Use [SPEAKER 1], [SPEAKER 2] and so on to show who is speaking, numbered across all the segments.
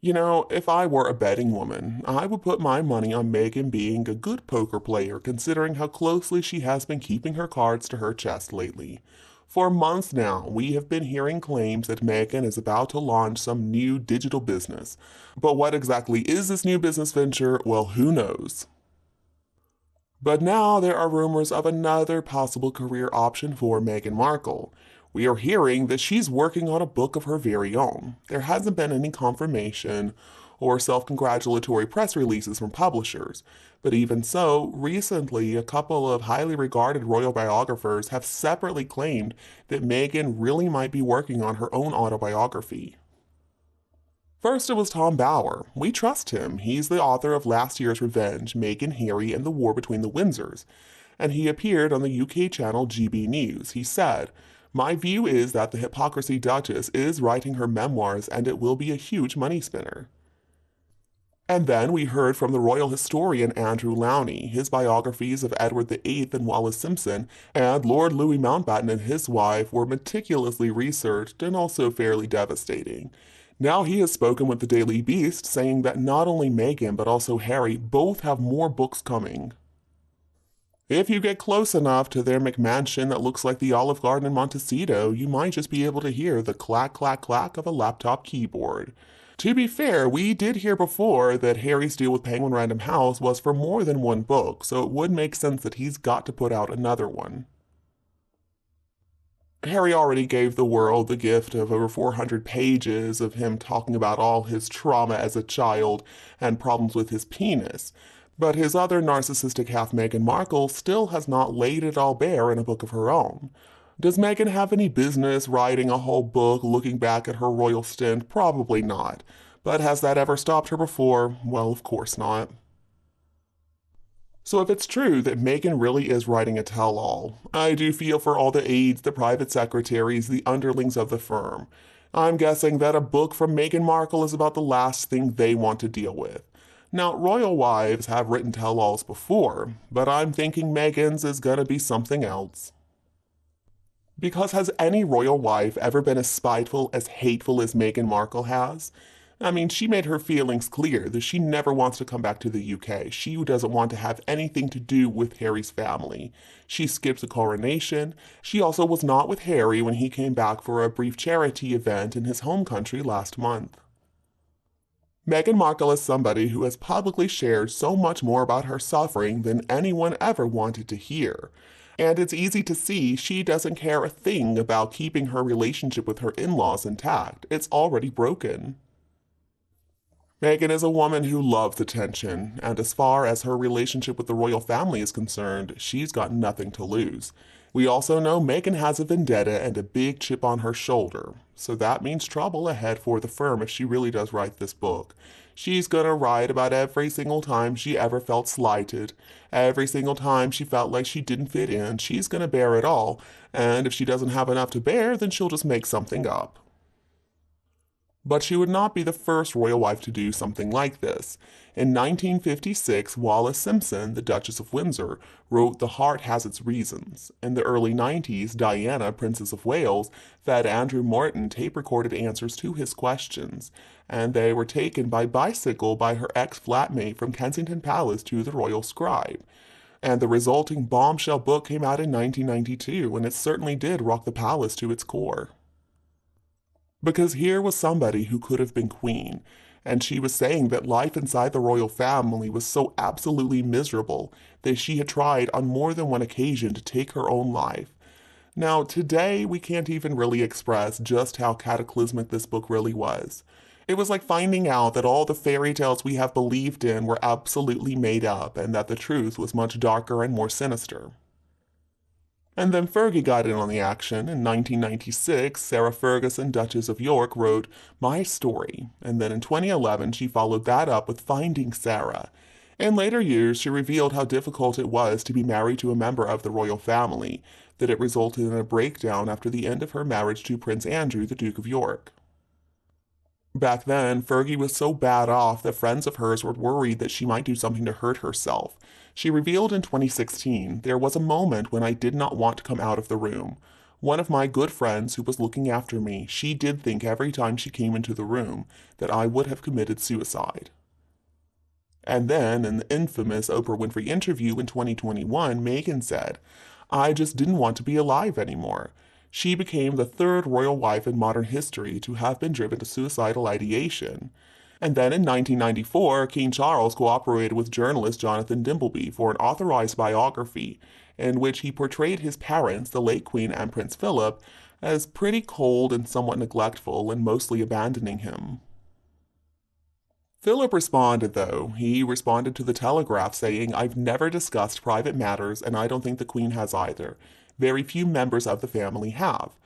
[SPEAKER 1] You know, if I were a betting woman, I would put my money on Meghan being a good poker player considering how closely she has been keeping her cards to her chest lately. For months now, we have been hearing claims that Meghan is about to launch some new digital business. But what exactly is this new business venture? Well, who knows? But now there are rumors of another possible career option for Meghan Markle. We are hearing that she's working on a book of her very own. There hasn't been any confirmation or self congratulatory press releases from publishers. But even so, recently a couple of highly regarded royal biographers have separately claimed that Meghan really might be working on her own autobiography. First, it was Tom Bower. We trust him. He's the author of Last Year's Revenge, Meghan, Harry, and the War Between the Windsors. And he appeared on the UK channel GB News. He said, "My view is that the Hypocrisy Duchess is writing her memoirs and it will be a huge money spinner." And then we heard from the royal historian Andrew Lowney. His biographies of Edward VIII and Wallis Simpson and Lord Louis Mountbatten and his wife were meticulously researched and also fairly devastating. Now he has spoken with the Daily Beast, saying that not only Meghan but also Harry both have more books coming. If you get close enough to their McMansion that looks like the Olive Garden in Montecito, you might just be able to hear the clack, clack, clack of a laptop keyboard. To be fair, we did hear before that Harry's deal with Penguin Random House was for more than one book, so it would make sense that he's got to put out another one. Harry already gave the world the gift of over 400 pages of him talking about all his trauma as a child and problems with his penis. But his other narcissistic half, Meghan Markle, still has not laid it all bare in a book of her own. Does Meghan have any business writing a whole book looking back at her royal stint? Probably not. But has that ever stopped her before? Well, of course not. So if it's true that Meghan really is writing a tell-all, I do feel for all the aides, the private secretaries, the underlings of the firm. I'm guessing that a book from Meghan Markle is about the last thing they want to deal with. Now, royal wives have written tell-alls before, but I'm thinking Meghan's is gonna be something else. Because has any royal wife ever been as spiteful, as hateful as Meghan Markle has? I mean, she made her feelings clear that she never wants to come back to the UK. She doesn't want to have anything to do with Harry's family. She skipped the coronation. She also was not with Harry when he came back for a brief charity event in his home country last month. Meghan Markle is somebody who has publicly shared so much more about her suffering than anyone ever wanted to hear. And it's easy to see she doesn't care a thing about keeping her relationship with her in-laws intact. It's already broken. Meghan is a woman who loves attention, and as far as her relationship with the royal family is concerned, she's got nothing to lose. We also know Meghan has a vendetta and a big chip on her shoulder, so that means trouble ahead for the firm if she really does write this book. She's gonna write about every single time she ever felt slighted, every single time she felt like she didn't fit in. She's gonna bear it all, and if she doesn't have enough to bear, then she'll just make something up. But she would not be the first royal wife to do something like this. In 1956, Wallis Simpson, the Duchess of Windsor, wrote The Heart Has Its Reasons. In the early 90s, Diana, Princess of Wales, fed Andrew Morton tape-recorded answers to his questions, and they were taken by bicycle by her ex-flatmate from Kensington Palace to the royal scribe. And the resulting bombshell book came out in 1992, and it certainly did rock the palace to its core. Because here was somebody who could have been queen, and she was saying that life inside the royal family was so absolutely miserable that she had tried on more than one occasion to take her own life. Now, today, we can't even really express just how cataclysmic this book really was. It was like finding out that all the fairy tales we have believed in were absolutely made up and that the truth was much darker and more sinister. And then Fergie got in on the action. In 1996, Sarah Ferguson, Duchess of York, wrote My Story, and then in 2011 she followed that up with Finding Sarah. In later years, she revealed how difficult it was to be married to a member of the royal family, that it resulted in a breakdown after the end of her marriage to Prince Andrew, the Duke of York. Back then, Fergie was so bad off that friends of hers were worried that she might do something to hurt herself. She revealed in 2016, "There was a moment when I did not want to come out of the room. One of my good friends who was looking after me, she did think every time she came into the room that I would have committed suicide. And then, in the infamous Oprah Winfrey interview in 2021, Meghan said, I just didn't want to be alive anymore. She became the third royal wife in modern history to have been driven to suicidal ideation. And then in 1994, King Charles cooperated with journalist Jonathan Dimbleby for an authorized biography in which he portrayed his parents, the late Queen and Prince Philip, as pretty cold and somewhat neglectful and mostly abandoning him. Philip responded, though. He responded to the Telegraph saying, I've never discussed private matters, and I don't think the Queen has either. Very few members of the family have.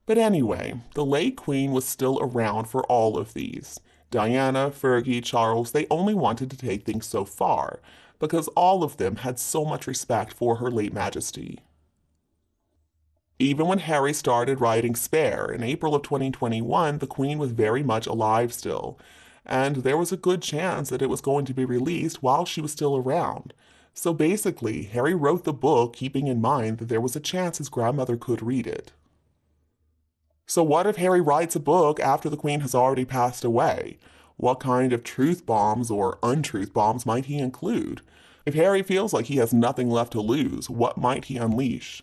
[SPEAKER 1] But anyway, the late Queen was still around for all of these. Diana, Fergie, Charles, they only wanted to take things so far, because all of them had so much respect for Her late Majesty. Even when Harry started writing Spare in April of 2021, the Queen was very much alive still, and there was a good chance that it was going to be released while she was still around. So basically, Harry wrote the book keeping in mind that there was a chance his grandmother could read it. So what if Harry writes a book after the Queen has already passed away? What kind of truth bombs or untruth bombs might he include? If Harry feels like he has nothing left to lose, what might he unleash?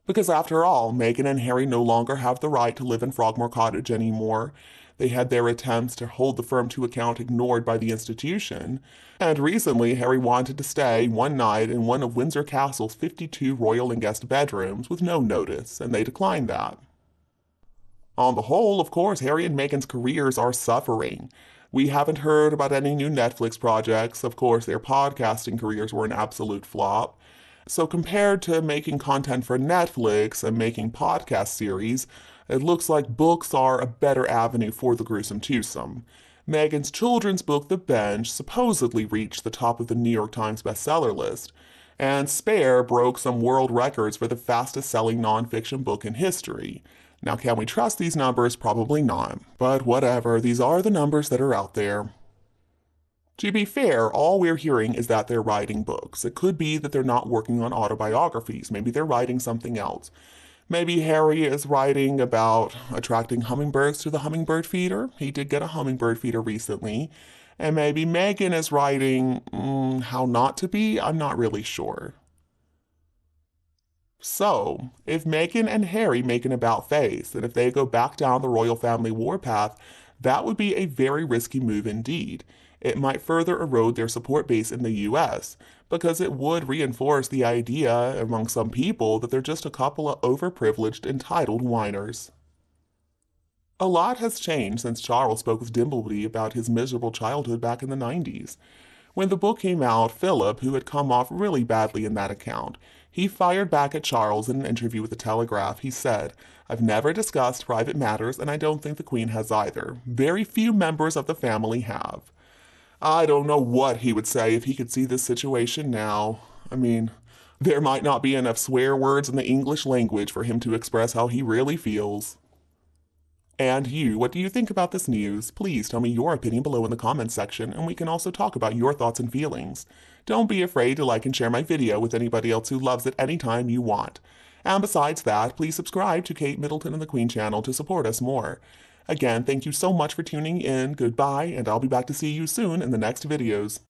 [SPEAKER 1] Because after all, Meghan and Harry no longer have the right to live in Frogmore Cottage anymore. They had their attempts to hold the firm to account ignored by the institution, and recently Harry wanted to stay one night in one of Windsor Castle's 52 royal and guest bedrooms with no notice, and they declined that. On the whole, of course, Harry and Meghan's careers are suffering. We haven't heard about any new Netflix projects. Of course, their podcasting careers were an absolute flop. So compared to making content for Netflix and making podcast series, it looks like books are a better avenue for the gruesome twosome. Meghan's children's book, The Bench, supposedly reached the top of the New York Times bestseller list, and Spare broke some world records for the fastest-selling nonfiction book in history. Now, can we trust these numbers? Probably not. But whatever, these are the numbers that are out there. To be fair, all we're hearing is that they're writing books. It could be that they're not working on autobiographies. Maybe they're writing something else. Maybe Harry is writing about attracting hummingbirds to the hummingbird feeder. He did get a hummingbird feeder recently. And maybe Meghan is writing how not to be. I'm not really sure. So, if Meghan and Harry make an about-face, and if they go back down the royal family warpath, that would be a very risky move indeed. It might further erode their support base in the US, because it would reinforce the idea among some people that they're just a couple of overprivileged, entitled whiners. A lot has changed since Charles spoke with Dimbleby about his miserable childhood back in the 90s. When the book came out, Philip, who had come off really badly in that account, he fired back at Charles in an interview with the Telegraph. He said, I've never discussed private matters, and I don't think the Queen has either. Very few members of the family have. I don't know what he would say if he could see this situation now. I mean, there might not be enough swear words in the English language for him to express how he really feels. And you, what do you think about this news? Please tell me your opinion below in the comments section, and we can also talk about your thoughts and feelings. Don't be afraid to like and share my video with anybody else who loves it anytime you want. And besides that, please subscribe to Kate Middleton and the Queen channel to support us more. Again, thank you so much for tuning in, goodbye, and I'll be back to see you soon in the next videos.